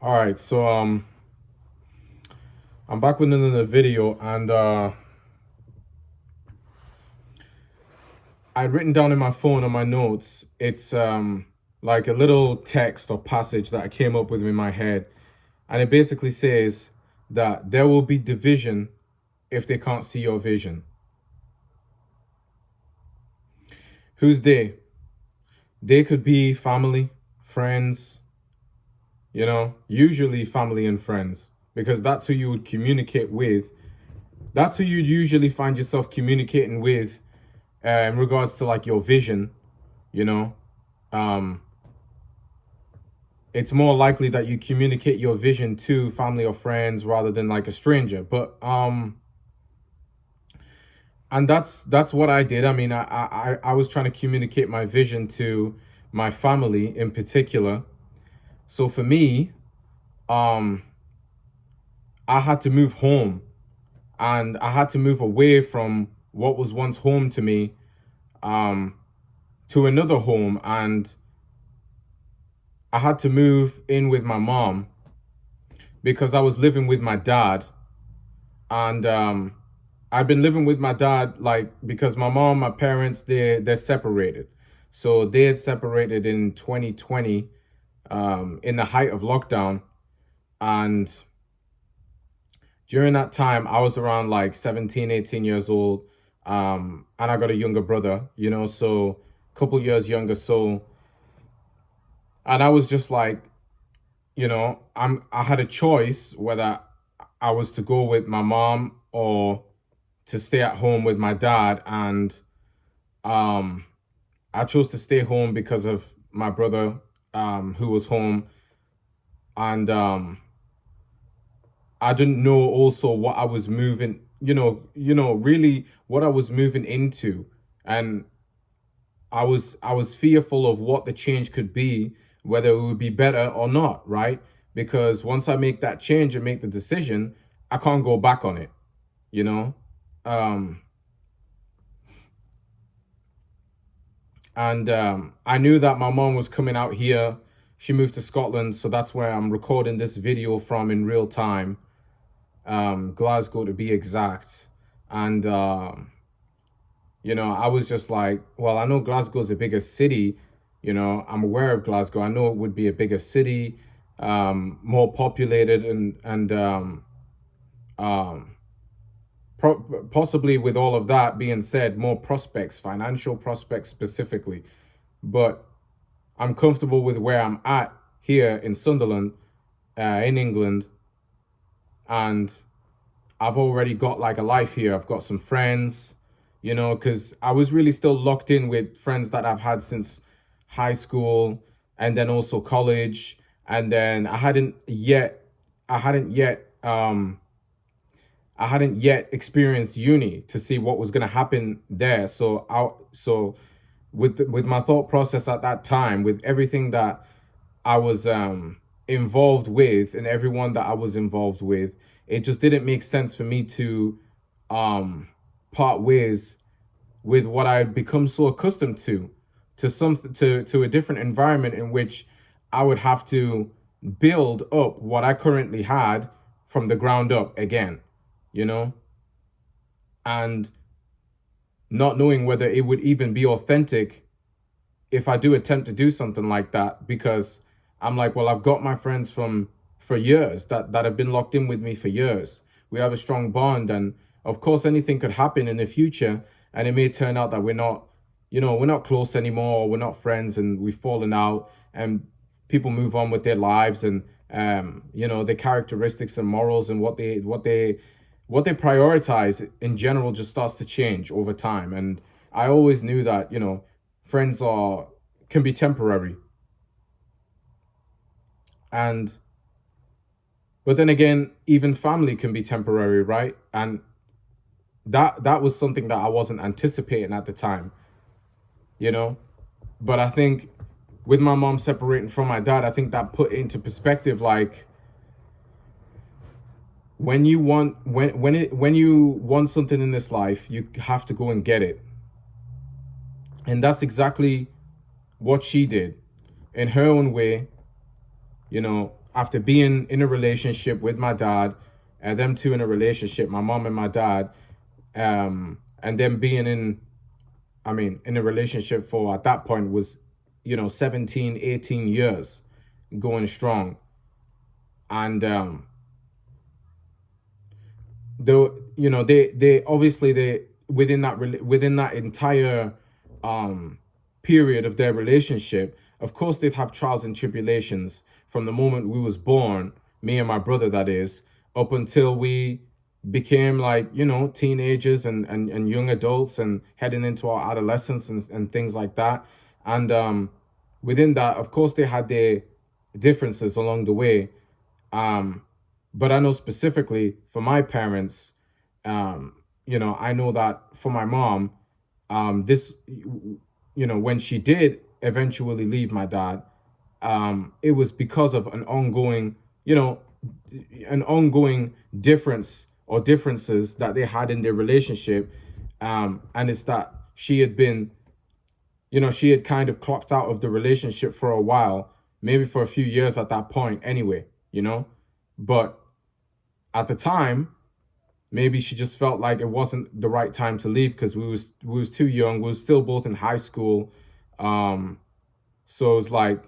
All right, so I'm back with another video, and I'd written down in my phone on my notes. It's like a little text or passage that I came up with in my head, and it basically says that there will be division if they can't see your vision. Who's they? They could be family, friends, usually family and friends, because that's who you would communicate with. That's who you'd usually find yourself communicating with in regards to like your vision, you know. Um, it's more likely that you communicate your vision to family or friends rather than like a stranger. But and that's what I did. I mean, I was trying to communicate my vision to my family in particular. So for me, um, I had to move home, and I had to move away from what was once home to me, um, to another home, and I had to move in with my mom because I was living with my dad, and I've been living with my dad like because my mom, my parents, they're separated, so they had separated in 2020, in the height of lockdown, and during that time I was around like 17, 18 years old, and I got a younger brother, so a couple years younger, so and I was just like, I had a choice whether I was to go with my mom or to stay at home with my dad, and um I chose to stay home because of my brother, who was home, and I didn't know also what I was moving, really what I was moving into, and I was fearful of what the change could be, whether it would be better or not, right? Because once I make that change and make the decision, I can't go back on it, you know? Um, and I knew that my mom was coming out here. She moved to Scotland, so that's where I'm recording this video from in real time, Glasgow to be exact. And I was just like, well, I know Glasgow's a bigger city. I'm aware of Glasgow. I know it would be a bigger city, more populated, and um, possibly with all of that being said, more prospects, financial prospects specifically. But I'm comfortable with where I'm at here in Sunderland, in England, and I've already got like a life here. I've got some friends, because I was really still locked in with friends that I've had since high school, and then also college, and then I hadn't yet, experienced uni to see what was gonna happen there. So with my thought process at that time, with everything that I was involved with and everyone that I was involved with, it just didn't make sense for me to um, part ways with what I had become so accustomed to something to a different environment in which I would have to build up what I currently had from the ground up again, you know, and not knowing whether it would even be authentic if I do attempt to do something like that, because I'm like, well, I've got my friends from for years that have been locked in with me for years. We have a strong bond, and of course anything could happen in the future, and it may turn out that we're not close anymore, or we're not friends, and we've fallen out, and people move on with their lives, and their characteristics and morals and what they prioritize in general just starts to change over time. And I always knew that, friends are can be temporary, and but then again, even family can be temporary, right? And that was something that I wasn't anticipating at the time, you know. But I think with my mom separating from my dad, I think that put into perspective, like, when you want something in this life, you have to go and get it. And that's exactly what she did. in her own way, you know, after being in a relationship with my dad, and them two in a relationship, my mom and my dad, and then being in, I mean, in a relationship for, at that point, was, 17, 18 years going strong. And they obviously, they within that entire um period of their relationship, of course they'd have trials and tribulations from the moment we was born, me and my brother, that is, up until we became, like, teenagers and young adults and heading into our adolescence and things like that. And within that, of course, they had their differences along the way. um but I know specifically for my parents, I know that for my mom, this, when she did eventually leave my dad, it was because of you know, an ongoing difference or differences that they had in their relationship. And it's that she had kind of clocked out of the relationship for a while, maybe for a few years at that point anyway, but at the time, maybe she just felt like it wasn't the right time to leave because we was too young. We was still both in high school. So it's like,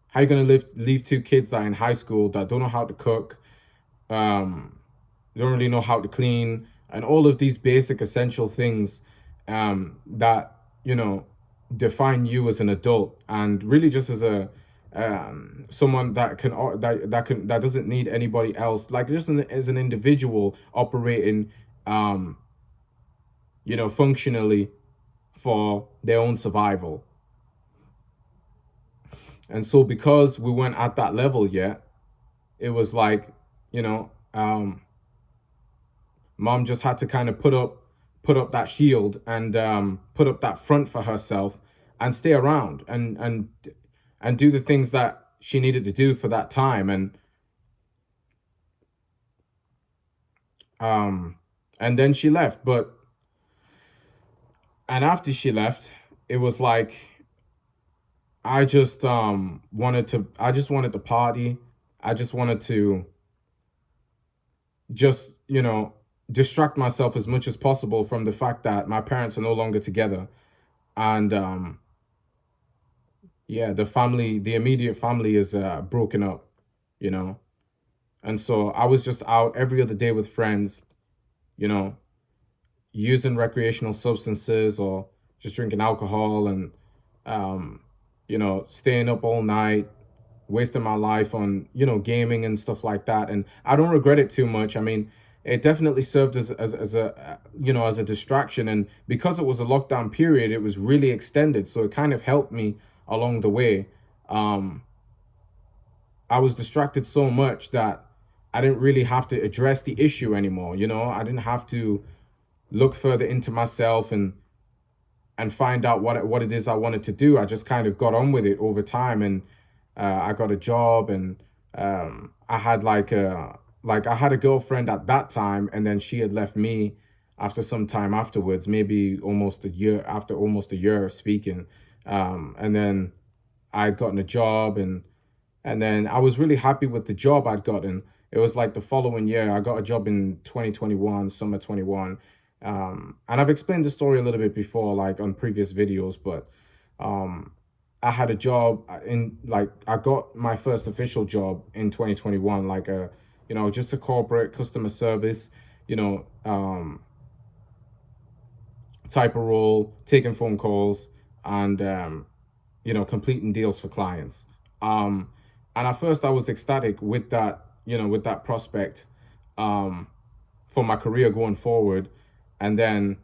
how you gonna leave two kids that are in high school that don't know how to cook, don't really know how to clean, and all of these basic essential things that define you as an adult, and really just as a someone that doesn't need anybody else, like just as an individual operating functionally for their own survival. And so because we weren't at that level yet, it was like, you know mom just had to kind of put up that shield and put up that front for herself and stay around and do the things that she needed to do for that time. And then she left. And after she left, it was like, I just wanted to party. I just wanted to just, distract myself as much as possible from the fact that my parents are no longer together. And yeah, the immediate family is broken up, you know. And so I was just out every other day with friends, you know, using recreational substances or just drinking alcohol, and um, staying up all night, wasting my life on, gaming and stuff like that. And I don't regret it too much. I mean, it definitely served as a as a distraction, and because it was a lockdown period, it was really extended, so it kind of helped me along the way. um I was distracted so much that I didn't really have to address the issue anymore. I didn't have to look further into myself and find out what it is I wanted to do. I just kind of got on with it over time, and I got a job, and I had I had a girlfriend at that time, and then she had left me after some time afterwards, maybe almost a year of speaking. And then I'd gotten a job, and then I was really happy with the job I'd gotten. It was like the following year, I got a job in 2021, summer 21. And I've explained the story a little bit before, like on previous videos, but um, I had a job I got my first official job in 2021, like just a corporate customer service, you know, um, type of role, taking phone calls, and completing deals for clients. Um, and at first, I was ecstatic with that, with that prospect, um, for my career going forward. And then,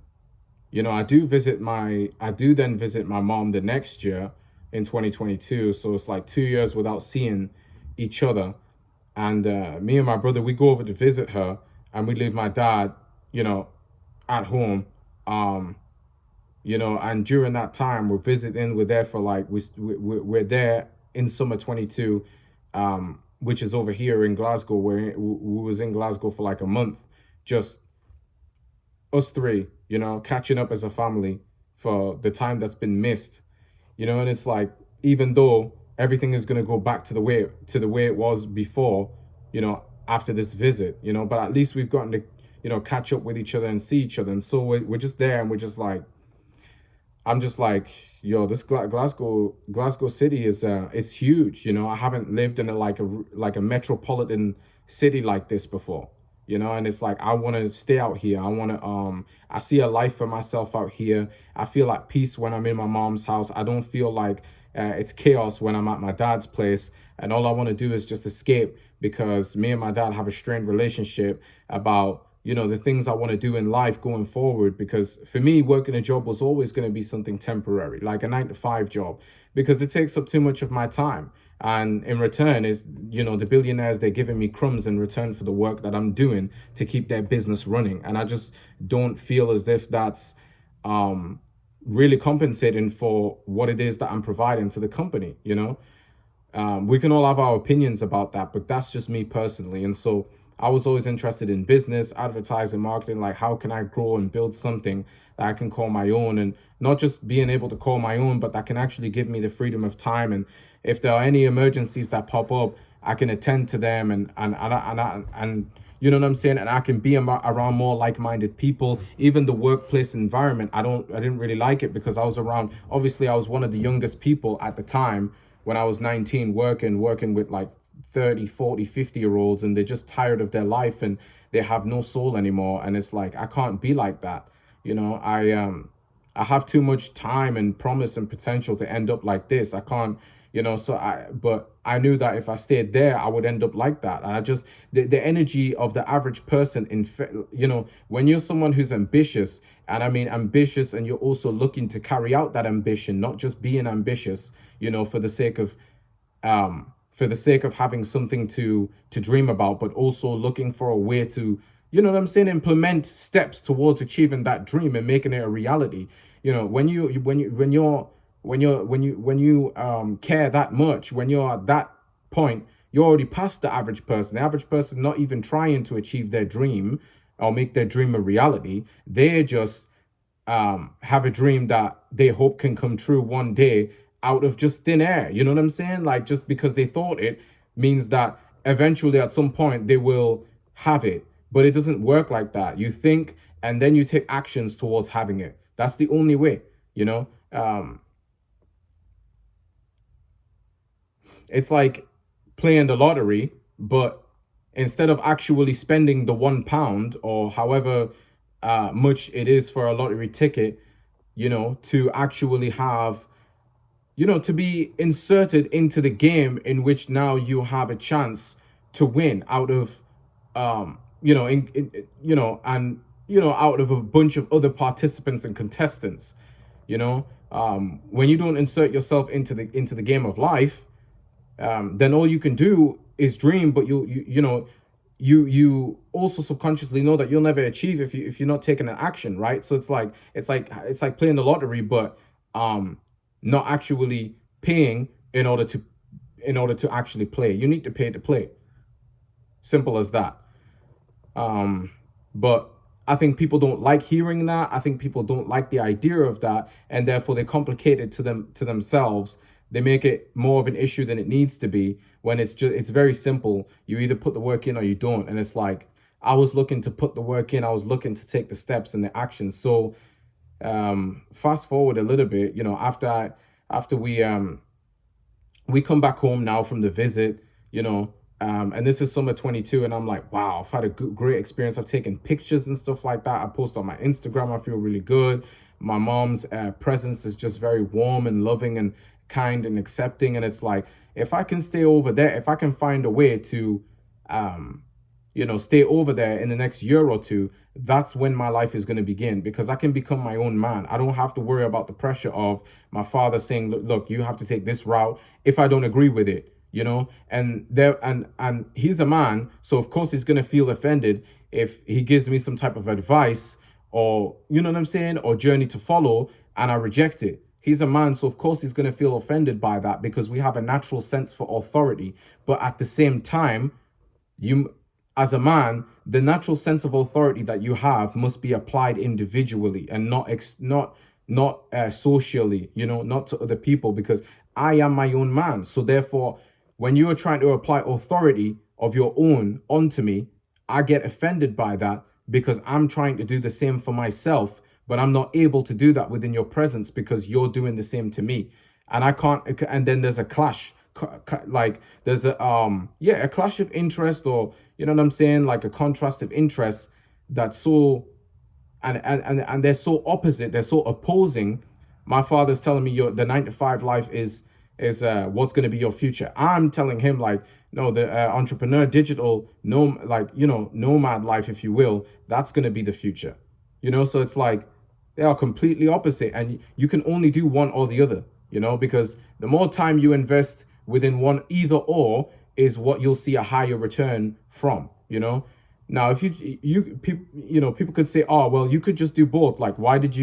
I do then visit my mom the next year in 2022. So it's like 2 years without seeing each other. And me and my brother, we go over to visit her, and we leave my dad, you know, at home. Um, and during that time we're there for like we're there in summer 22, which is over here in Glasgow, where we was in Glasgow for like a month, just us three, catching up as a family for the time that's been missed. And it's like, even though everything is going to go back to the way it was before, after this visit, but at least we've gotten to, catch up with each other and see each other. And so we're just there, and we're just like, I'm just like, yo, this Glasgow city is huge. I haven't lived in a metropolitan city like this before. And it's like I want to stay out here. I see a life for myself out here. I feel like peace when I'm in my mom's house. I don't feel like it's chaos when I'm at my dad's place. And all I want to do is just escape, because me and my dad have a strained relationship about the things I want to do in life going forward. Because for me, working a job was always going to be something temporary, like a 9 to 5 job, because it takes up too much of my time. And in return is, the billionaires, they're giving me crumbs in return for the work that I'm doing to keep their business running. And I just don't feel as if that's really compensating for what it is that I'm providing to the company. We can all have our opinions about that, but that's just me personally. And so I was always interested in business, advertising, marketing, like how can I grow and build something that I can call my own, and not just being able to call my own, but that can actually give me the freedom of time. And if there are any emergencies that pop up, I can attend to them, and you know what I'm saying? And I can be around more like-minded people. Even the workplace environment, I didn't really like it, because obviously I was one of the youngest people at the time when I was 19, working with like 30, 40, 50-year-olds, and they're just tired of their life and they have no soul anymore. And it's like, I can't be like that. I have too much time and promise and potential to end up like this. I can't, but I knew that if I stayed there, I would end up like that. And I just, the energy of the average person when you're someone who's ambitious, and I mean ambitious, and you're also looking to carry out that ambition, not just being ambitious, for the sake of having something to dream about, but also looking for a way to, implement steps towards achieving that dream and making it a reality. When you care that much, when you're at that point, you're already past the average person. The average person not even trying to achieve their dream or make their dream a reality. They just have a dream that they hope can come true one day out of just thin air. You know what I'm saying? Like, just because they thought it means that eventually at some point they will have it. But it doesn't work like that. You think, and then you take actions towards having it. That's the only way, it's like playing the lottery, but instead of actually spending the £1 or however much it is for a lottery ticket, to actually have, to be inserted into the game in which now you have a chance to win out of, and out of a bunch of other participants and contestants. When you don't insert yourself into the game of life, then all you can do is dream, but you also subconsciously know that you'll never achieve if you're not taking an action, right? So it's like playing the lottery, but not actually paying in order to actually play. You need to pay to play. Simple as that. But I think people don't like hearing that. I think people don't like the idea of that, and therefore they complicate it to themselves. They make it more of an issue than it needs to be, when it's very simple. You either put the work in or you don't. And it's like, I was looking to put the work in. I was looking to take the steps and the action. So fast forward a little bit, after we come back home now from the visit, and this is summer 22, and I'm like, wow, I've had a great experience. I've taken pictures and stuff like that. I post on my Instagram. I feel really good. My mom's presence is just very warm and loving and kind and accepting. And it's like, if I can stay over there, if I can find a way to stay over there in the next year or two, that's when my life is going to begin, because I can become my own man. I don't have to worry about the pressure of my father saying, look, you have to take this route if I don't agree with it, and he's a man, so of course he's going to feel offended if he gives me some type of advice, or or journey to follow, and I reject it. He's a man, so of course he's going to feel offended by that, because we have a natural sense for authority. But at the same time, as a man, the natural sense of authority that you have must be applied individually and not socially, not to other people, because I am my own man. So therefore, when you are trying to apply authority of your own onto me, I get offended by that because I'm trying to do the same for myself, but I'm not able to do that within your presence because you're doing the same to me. And I can't, and then there's a clash. Like there's a clash of interest, or you know what I'm saying, like a contrast of interest that's so, and they're so opposite, they're so opposing. My father's telling me the 9 to 5 life is what's going to be your future. I'm telling him like, no, the entrepreneur digital no, like, you know, nomad life, if you will, that's going to be the future. You know, so it's like they are completely opposite, and you can only do one or the other, you know, because the more time you invest within one, either or, is what you'll see a higher return from, you know. Now if people could say, oh well, you could just do both. Like, why did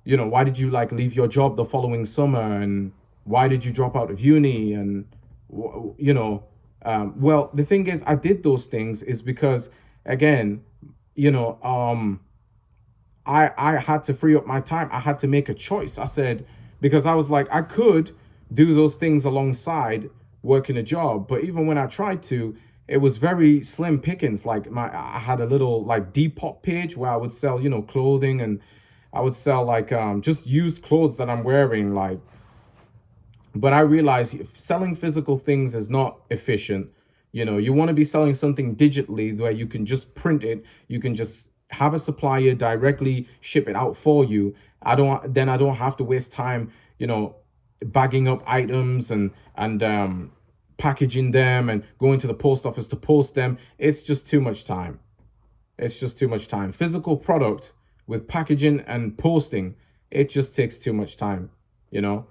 why did you like leave your job the following summer, and why did you drop out of uni, and well, the thing is, I did those things is because, again, you know I had to free up my time. I had to make a choice. I said, because I was like, I could do those things alongside working a job, but even when I tried to, it was very slim pickings. Like I had a little like Depop page where I would sell, clothing, and I would sell like just used clothes that I'm wearing, like. But I realized selling physical things is not efficient. You want to be selling something digitally where you can just print it, you can just have a supplier directly ship it out for you. I don't have to waste time, bagging up items and packaging them and going to the post office to post them. It's just too much time. It's just too much time. Physical product with packaging and posting, it just takes too much time, you know.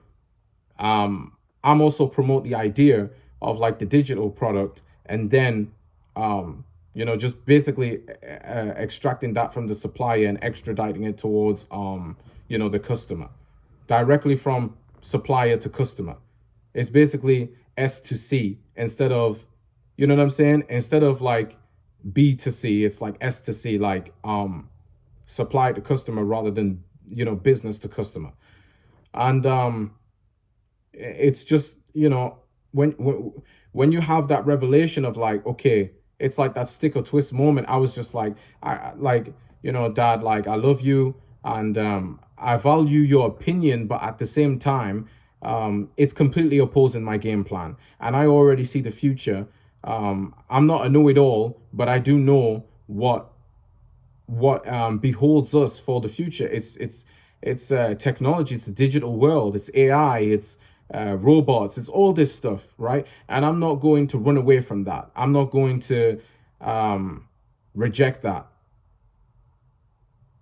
I'm also promote the idea of like the digital product, and then just basically extracting that from the supplier and extraditing it towards the customer, directly from supplier to customer. It's basically S to C instead of, you know what I'm saying, instead of like B to C. It's like S to C, like supply to customer rather than business to customer. And it's just, when you have that revelation of like, okay, it's like that stick or twist moment. I was just like, Dad, like, I love you, and I value your opinion, but at the same time, it's completely opposing my game plan, and I already see the future. I'm not a know-it-all, but I do know what beholds us for the future. It's technology, it's the digital world, it's AI, it's robots, it's all this stuff, right? And I'm not going to run away from that. I'm not going to reject that.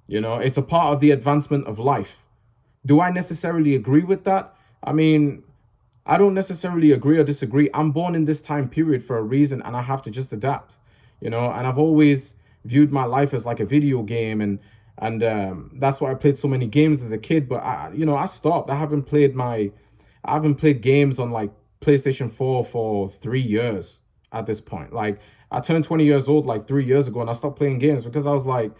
It's a part of the advancement of life. Do I necessarily agree with that? I mean, I don't necessarily agree or disagree. I'm born in this time period for a reason, and I have to just adapt, and I've always viewed my life as like a video game, and that's why I played so many games as a kid. But I stopped. I haven't played games on like PlayStation 4 for 3 years at this point. Like, I turned 20 years old like 3 years ago, and I stopped playing games because I was like,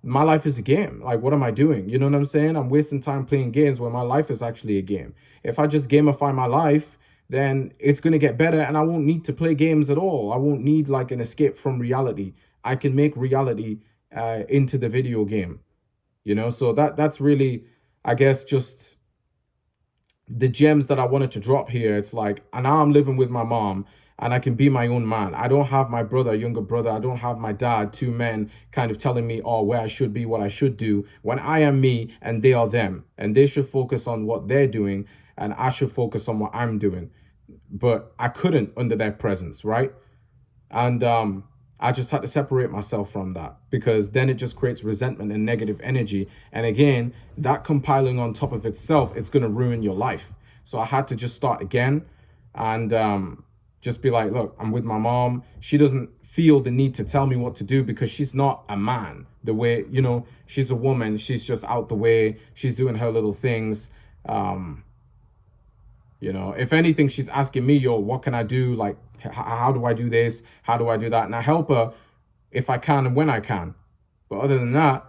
my life is a game. Like, what am I doing? You know what I'm saying? I'm wasting time playing games where my life is actually a game. If I just gamify my life, then it's going to get better, and I won't need to play games at all. I won't need like an escape from reality. I can make reality into the video game, So that's really, I guess, just the gems that I wanted to drop here. It's like, and now I'm living with my mom, and I can be my own man. I don't have my brother, younger brother. I don't have my dad, two men kind of telling me, oh, where I should be, what I should do, when I am me and they are them. And they should focus on what they're doing, and I should focus on what I'm doing. But I couldn't under their presence, right? And I just had to separate myself from that, because then it just creates resentment and negative energy. And again, that compiling on top of itself, it's going to ruin your life. So I had to just start again, and just be like, look, I'm with my mom. She doesn't feel the need to tell me what to do, because she's not a man the way, she's a woman. She's just out the way. She's doing her little things. If anything, she's asking me, yo, what can I do? Like, how do I do this? How do I do that? And I help her if I can and when I can. But other than that,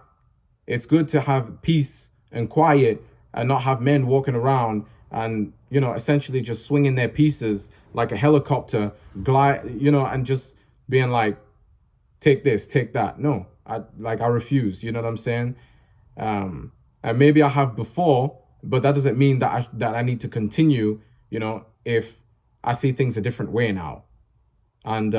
it's good to have peace and quiet and not have men walking around and, essentially just swinging their pieces like a helicopter, glide, and just being like, take this, take that. No, I refuse. You know what I'm saying? And maybe I have before, but that doesn't mean that I need to continue. If I see things a different way now. And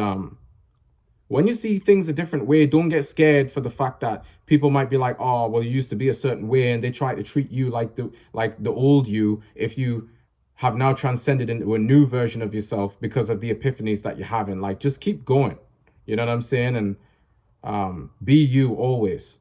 when you see things a different way, don't get scared for the fact that people might be like, oh, well, you used to be a certain way, and they try to treat you like the old you, if you have now transcended into a new version of yourself because of the epiphanies that you're having. Like, just keep going. You know what I'm saying? And be you always.